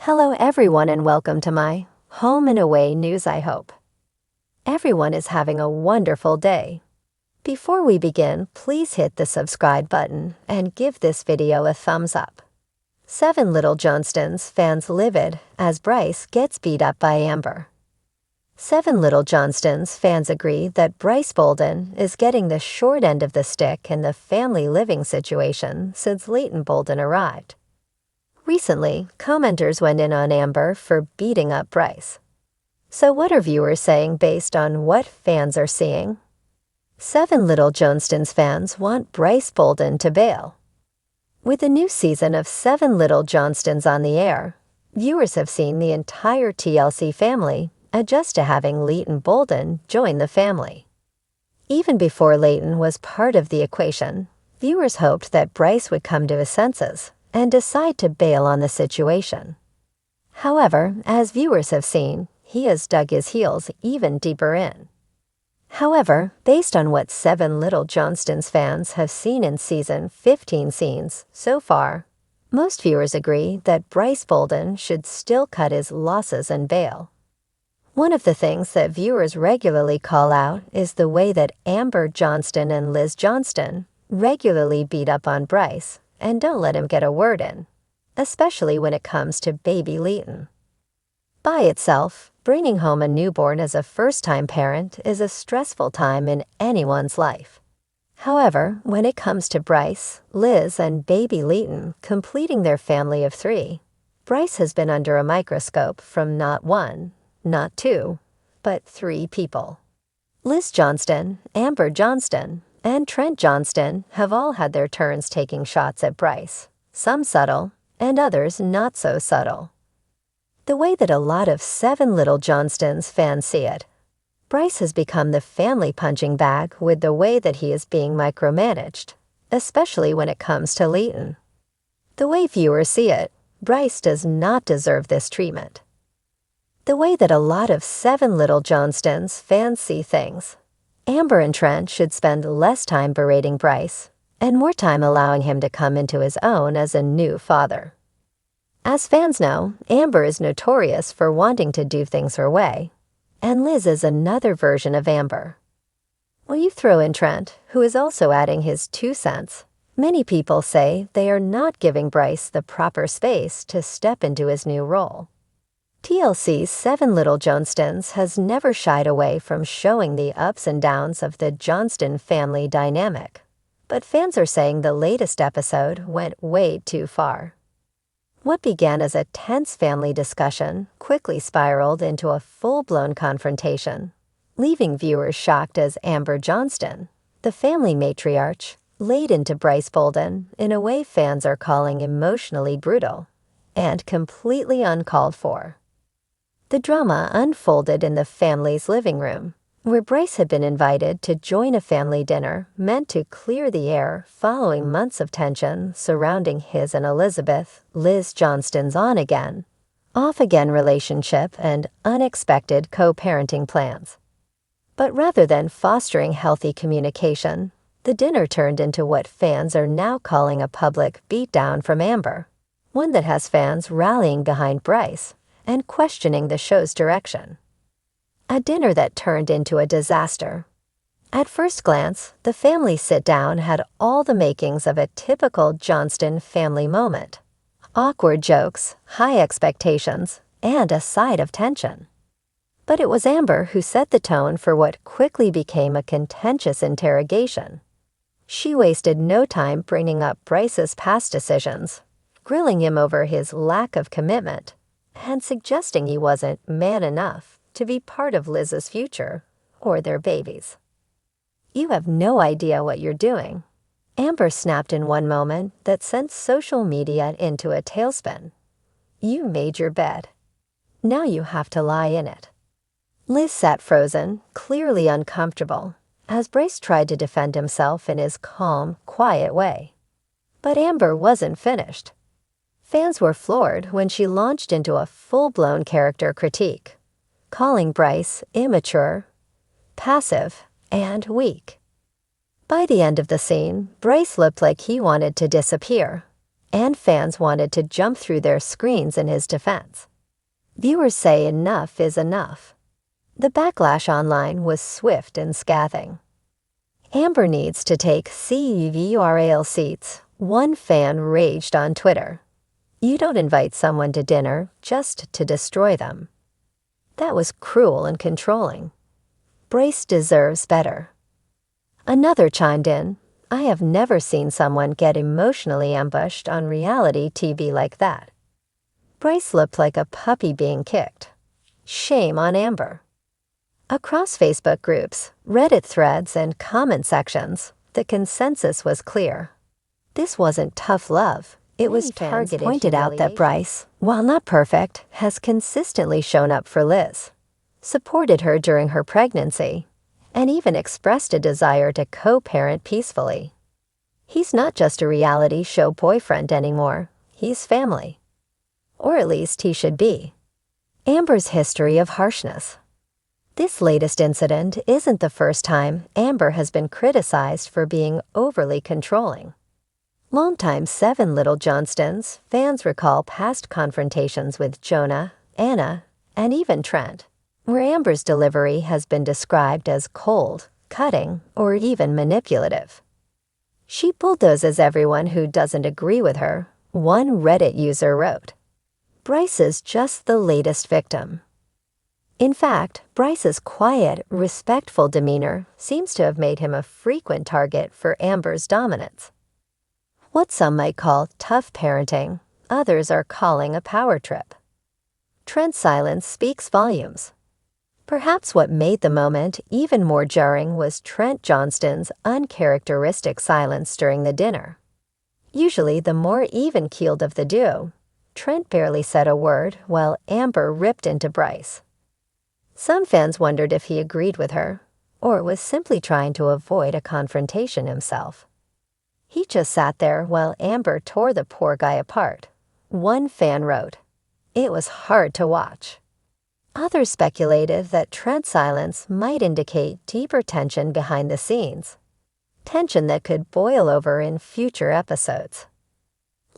Hello everyone and welcome to my Home and Away news. I hope everyone is having a wonderful day. Before we begin, please hit the subscribe button and give this video a thumbs up. 7 Little Johnstons fans livid as Brice gets beat up by Amber. 7 Little Johnstons fans agree that Brice Bolden is getting the short end of the stick in the family living situation since Leighton Bolden arrived. Recently, commenters went in on Amber for beating up Brice. So what are viewers saying based on what fans are seeing? 7 Little Johnstons fans want Brice Bolden to bail. With the new season of 7 Little Johnstons on the air, viewers have seen the entire TLC family adjust to having Leighton Bolden join the family. Even before Leighton was part of the equation, viewers hoped that Brice would come to his senses and decide to bail on the situation. However, as viewers have seen, he has dug his heels even deeper in. However, based on what 7 Little Johnstons fans have seen in season 15 scenes so far, most viewers agree that Brice Bolden should still cut his losses and bail. One of the things that viewers regularly call out is the way that Amber Johnston and Liz Johnston regularly beat up on Brice and don't let him get a word in, especially when it comes to baby Leighton. By itself, bringing home a newborn as a first-time parent is a stressful time in anyone's life. However, when it comes to Brice, Liz, and baby Leighton completing their family of 3, Brice has been under a microscope from not 1, not 2, but 3 people. Liz Johnston, Amber Johnston, and Trent Johnston have all had their turns taking shots at Brice, some subtle and others not so subtle. The way that a lot of 7 Little Johnstons fans see it, Brice has become the family punching bag with the way that he is being micromanaged, especially when it comes to Leighton. The way viewers see it, Brice does not deserve this treatment. The way that a lot of 7 Little Johnstons fans see things, Amber and Trent should spend less time berating Brice and more time allowing him to come into his own as a new father. As fans know, Amber is notorious for wanting to do things her way, and Liz is another version of Amber. When you throw in Trent, who is also adding his 2 cents, many people say they are not giving Brice the proper space to step into his new role. TLC's 7 Little Johnstons has never shied away from showing the ups and downs of the Johnston family dynamic, but fans are saying the latest episode went way too far. What began as a tense family discussion quickly spiraled into a full-blown confrontation, leaving viewers shocked as Amber Johnston, the family matriarch, laid into Brice Bolden in a way fans are calling emotionally brutal and completely uncalled for. The drama unfolded in the family's living room, where Brice had been invited to join a family dinner meant to clear the air following months of tension surrounding his and Elizabeth, Liz Johnston's on-again, off-again relationship and unexpected co-parenting plans. But rather than fostering healthy communication, the dinner turned into what fans are now calling a public beatdown from Amber, one that has fans rallying behind Brice and questioning the show's direction. A dinner that turned into a disaster. At first glance, the family sit-down had all the makings of a typical Johnston family moment. Awkward jokes, high expectations, and a side of tension. But it was Amber who set the tone for what quickly became a contentious interrogation. She wasted no time bringing up Brice's past decisions, grilling him over his lack of commitment, and suggesting he wasn't man enough to be part of Liz's future or their babies. "You have no idea what you're doing," Amber snapped in one moment that sent social media into a tailspin. "You made your bed. Now you have to lie in it." Liz sat frozen, clearly uncomfortable, as Brice tried to defend himself in his calm, quiet way. But Amber wasn't finished. Fans were floored when she launched into a full-blown character critique, calling Brice immature, passive, and weak. By the end of the scene, Brice looked like he wanted to disappear, and fans wanted to jump through their screens in his defense. Viewers say enough is enough. The backlash online was swift and scathing. Amber needs to take several seats, one fan raged on Twitter. You don't invite someone to dinner just to destroy them. That was cruel and controlling. Brice deserves better. Another chimed in, I have never seen someone get emotionally ambushed on reality TV like that. Brice looked like a puppy being kicked. Shame on Amber. Across Facebook groups, Reddit threads, and comment sections, the consensus was clear. This wasn't tough love. It was targeted. Fans pointed out that Brice, while not perfect, has consistently shown up for Liz, supported her during her pregnancy, and even expressed a desire to co-parent peacefully. He's not just a reality show boyfriend anymore. He's family. Or at least he should be. Amber's history of harshness. This latest incident isn't the first time Amber has been criticized for being overly controlling. Longtime Seven Little Johnstons fans recall past confrontations with Jonah, Anna, and even Trent, where Amber's delivery has been described as cold, cutting, or even manipulative. She bulldozes everyone who doesn't agree with her, one Reddit user wrote. Brice is just the latest victim. In fact, Brice's quiet, respectful demeanor seems to have made him a frequent target for Amber's dominance. What some might call tough parenting, others are calling a power trip. Trent's silence speaks volumes. Perhaps what made the moment even more jarring was Trent Johnston's uncharacteristic silence during the dinner. Usually the more even-keeled of the duo, Trent barely said a word while Amber ripped into Brice. Some fans wondered if he agreed with her, or was simply trying to avoid a confrontation himself. He just sat there while Amber tore the poor guy apart. One fan wrote, "It was hard to watch." Others speculated that Trent's silence might indicate deeper tension behind the scenes, tension that could boil over in future episodes.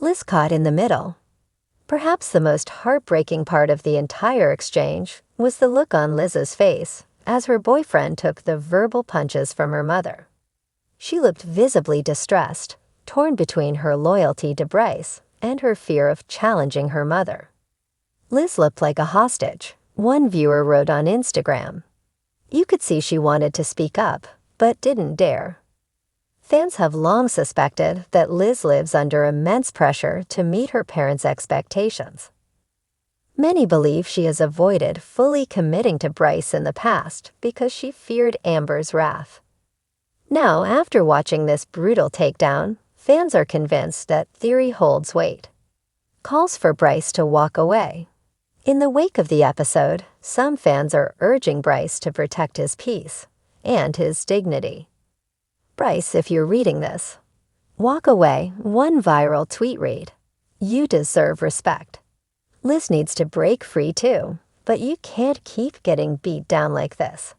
Liz caught in the middle. Perhaps the most heartbreaking part of the entire exchange was the look on Liz's face as her boyfriend took the verbal punches from her mother. She looked visibly distressed, torn between her loyalty to Brice and her fear of challenging her mother. Liz looked like a hostage, one viewer wrote on Instagram. You could see she wanted to speak up, but didn't dare. Fans have long suspected that Liz lives under immense pressure to meet her parents' expectations. Many believe she has avoided fully committing to Brice in the past because she feared Amber's wrath. Now, after watching this brutal takedown, fans are convinced that theory holds weight. Calls for Brice to walk away. In the wake of the episode, some fans are urging Brice to protect his peace and his dignity. Brice, if you're reading this, walk away. One viral tweet read, "You deserve respect." Liz needs to break free too, but you can't keep getting beat down like this.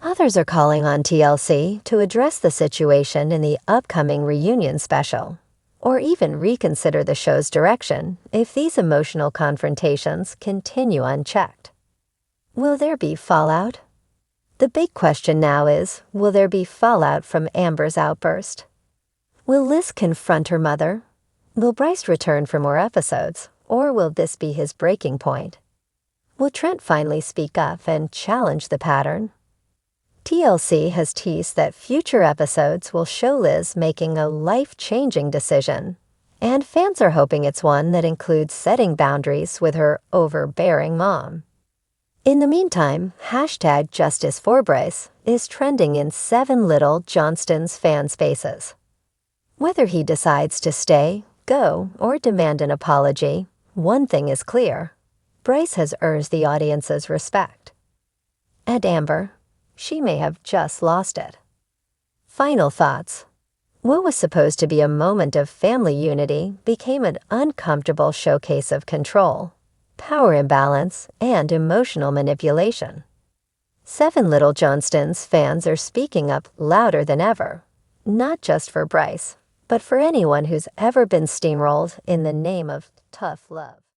Others are calling on TLC to address the situation in the upcoming reunion special, or even reconsider the show's direction if these emotional confrontations continue unchecked. Will there be fallout? The big question now is, will there be fallout from Amber's outburst? Will Liz confront her mother? Will Brice return for more episodes, or will this be his breaking point? Will Trent finally speak up and challenge the pattern? TLC has teased that future episodes will show Liz making a life-changing decision, and fans are hoping it's one that includes setting boundaries with her overbearing mom. In the meantime, #JusticeForBrice is trending in Seven Little Johnstons fan spaces. Whether he decides to stay, go, or demand an apology, one thing is clear: Brice has earned the audience's respect. And Amber, she may have just lost it. Final thoughts. What was supposed to be a moment of family unity became an uncomfortable showcase of control, power imbalance, and emotional manipulation. Seven Little Johnstons fans are speaking up louder than ever, not just for Brice, but for anyone who's ever been steamrolled in the name of tough love.